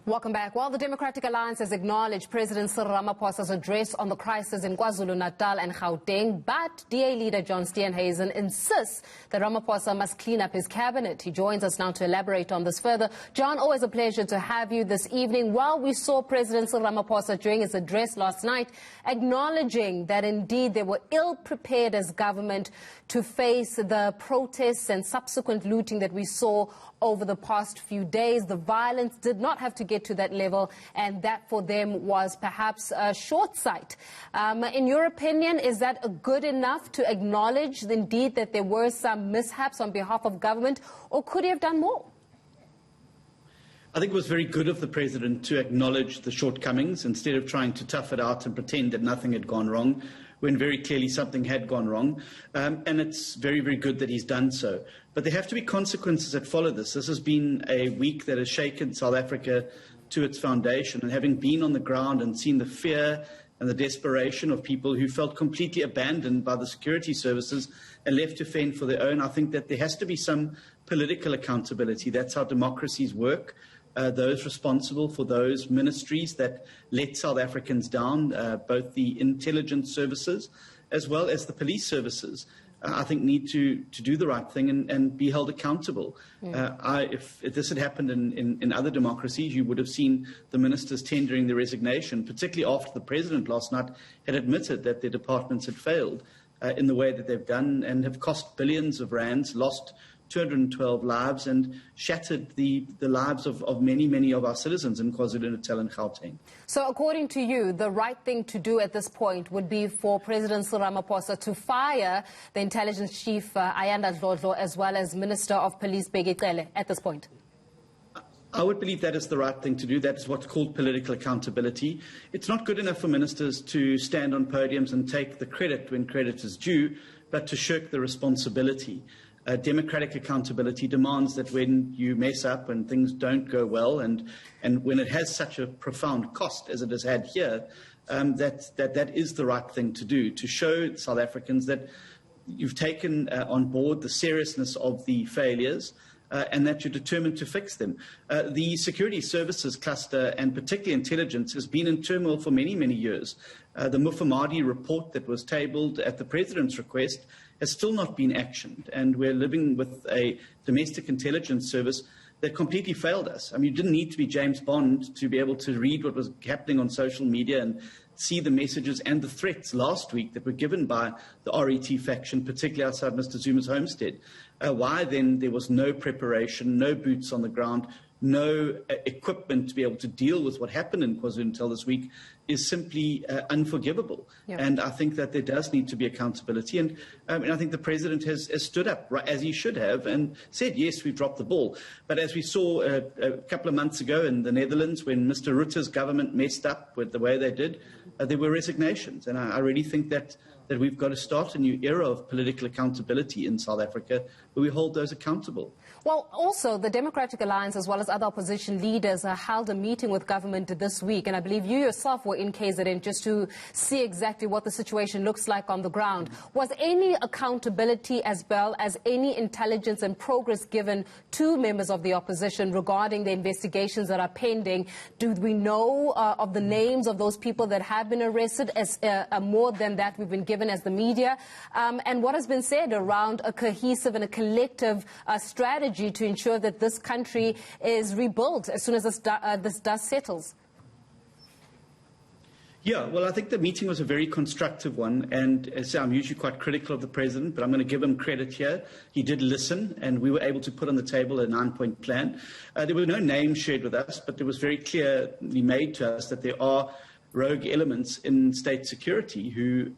Welcome back. Well, the Democratic Alliance has acknowledged President Cyril Ramaphosa's address on the crisis in KwaZulu-Natal and Gauteng, but DA leader John Steenhuisen insists that Ramaphosa must clean up his cabinet. He joins us now to elaborate on this further. John, always a pleasure to have you this evening. Well, we saw President Cyril Ramaphosa during his address last night acknowledging that indeed they were ill-prepared as government to face the protests and subsequent looting that we saw over the past few days. The violence did not have to get to that level, and that for them was perhaps a short sight. In your opinion, is that good enough to acknowledge indeed that there were some mishaps on behalf of government, or could he have done more? I think it was very good of the President to acknowledge the shortcomings instead of trying to tough it out and pretend that nothing had gone wrong, when very clearly something had gone wrong. And it's very, very good that he's done so. But there have to be consequences that follow this. This has been a week that has shaken South Africa to its foundation. And having been on the ground and seen the fear and the desperation of people who felt completely abandoned by the security services and left to fend for their own, I think that there has to be some political accountability. That's how democracies work. Those responsible for those ministries that let South Africans down, both the intelligence services as well as the police services, I think need to do the right thing and be held accountable. If this had happened in other democracies, you would have seen the ministers tendering their resignation, particularly after the President last night had admitted that their departments had failed in the way that they've done and have cost billions of rands, lost 212 lives and shattered the lives of many, many of our citizens in KwaZulu-Natal and Gauteng. So according to you, the right thing to do at this point would be for President Cyril Ramaphosa to fire the intelligence chief, Ayanda Dlodlo, as well as Minister of Police, Bheki Cele, at this point? I would believe that is the right thing to do. That is what's called political accountability. It's not good enough for ministers to stand on podiums and take the credit when credit is due, but to shirk the responsibility. Democratic accountability demands that when you mess up and things don't go well, and when it has such a profound cost as it has had here, that is the right thing to do, to show South Africans that you've taken on board the seriousness of the failures and that you're determined to fix them. The security services cluster, and particularly intelligence, has been in turmoil for many, many years. The Mufamadi report that was tabled at the President's request has still not been actioned, and we're living with a domestic intelligence service that completely failed us. I mean, you didn't need to be James Bond to be able to read what was happening on social media and see the messages and the threats last week that were given by the RET faction, particularly outside Mr. Zuma's homestead. Why then there was no preparation, no boots on the ground, no equipment to be able to deal with what happened in KwaZulu-Natal this week is simply unforgivable. Yep. And I think that there does need to be accountability. And I think the President has stood up, right, as he should have, and said, yes, we've dropped the ball. But as we saw a couple of months ago in the Netherlands, when Mr. Rutte's government messed up with the way they did, there were resignations. And I really think that we've got to start a new era of political accountability in South Africa where we hold those accountable. Well, also, the Democratic Alliance, as well as other opposition leaders, held a meeting with government this week, and I believe you yourself were in KZN just to see exactly what the situation looks like on the ground. Was any accountability as well as any intelligence and progress given to members of the opposition regarding the investigations that are pending? Do we know of the names of those people that have been arrested? As more than that we've been given as the media? And what has been said around a cohesive and a collective strategy to ensure that this country is rebuilt as soon as this dust settles? Yeah, well, I think the meeting was a very constructive one, and as I say, I'm usually quite critical of the President, but I'm going to give him credit here. He did listen, and we were able to put on the table a 9-point plan. There were no names shared with us, but it was very clearly made to us that there are rogue elements in state security who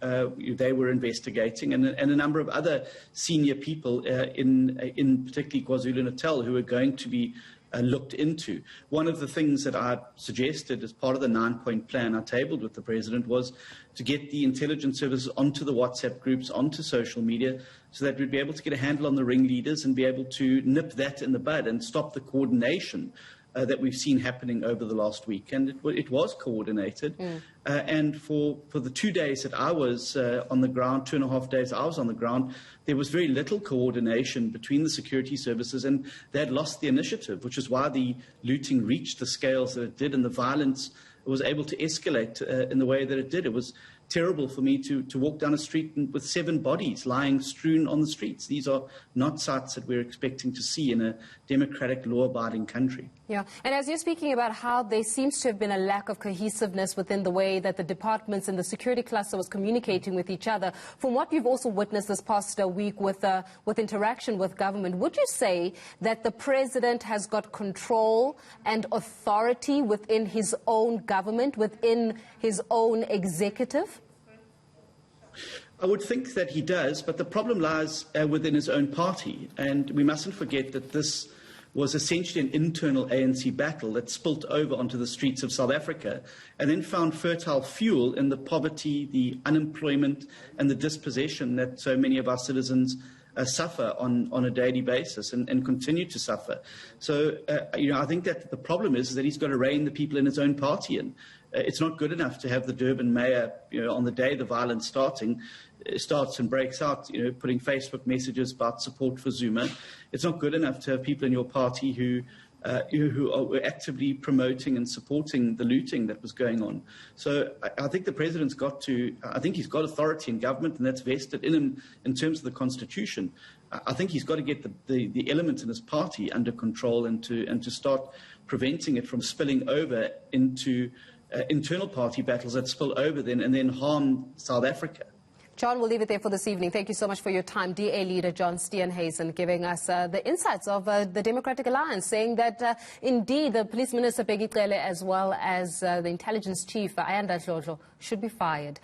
they were investigating, and a number of other senior people in particularly KwaZulu-Natal who are going to be looked into. One of the things that I suggested as part of the 9-point plan I tabled with the President was to get the intelligence services onto the WhatsApp groups, onto social media, so that we'd be able to get a handle on the ringleaders and be able to nip that in the bud and stop the coordination that we've seen happening over the last week. And it was coordinated. And for the 2 days that I was on the ground, 2.5 days I was on the ground, there was very little coordination between the security services, and they had lost the initiative, which is why the looting reached the scales that it did and the violence was able to escalate in the way that it did. It was terrible for me to walk down a street with 7 bodies lying strewn on the streets. These are not sights that we're expecting to see in a democratic, law-abiding country. Yeah, and as you're speaking about how there seems to have been a lack of cohesiveness within the way that the departments and the security cluster was communicating with each other, from what you've also witnessed this past week with interaction with government, would you say that the president has got control and authority within his own government, within his own executive? I would think that he does, but the problem lies within his own party. And we mustn't forget that this was essentially an internal ANC battle that spilt over onto the streets of South Africa and then found fertile fuel in the poverty, the unemployment and the dispossession that so many of our citizens suffer on a daily basis and continue to suffer. So, I think that the problem is that he's got to rein the people in his own party in. It's not good enough to have the Durban mayor, on the day the violence starts and breaks out, putting Facebook messages about support for Zuma. It's not good enough to have people in your party who are actively promoting and supporting the looting that was going on. So I think the president's he's got authority in government, and that's vested in him in terms of the Constitution. I think he's got to get the elements in his party under control and to start preventing it from spilling over into internal party battles that spill over and then harm South Africa. John, we'll leave it there for this evening. Thank you so much for your time. DA leader John Steenhuisen giving us the insights of the Democratic Alliance, saying that indeed the police minister Peggy Cele as well as the intelligence chief Ayanda Dlodlo should be fired.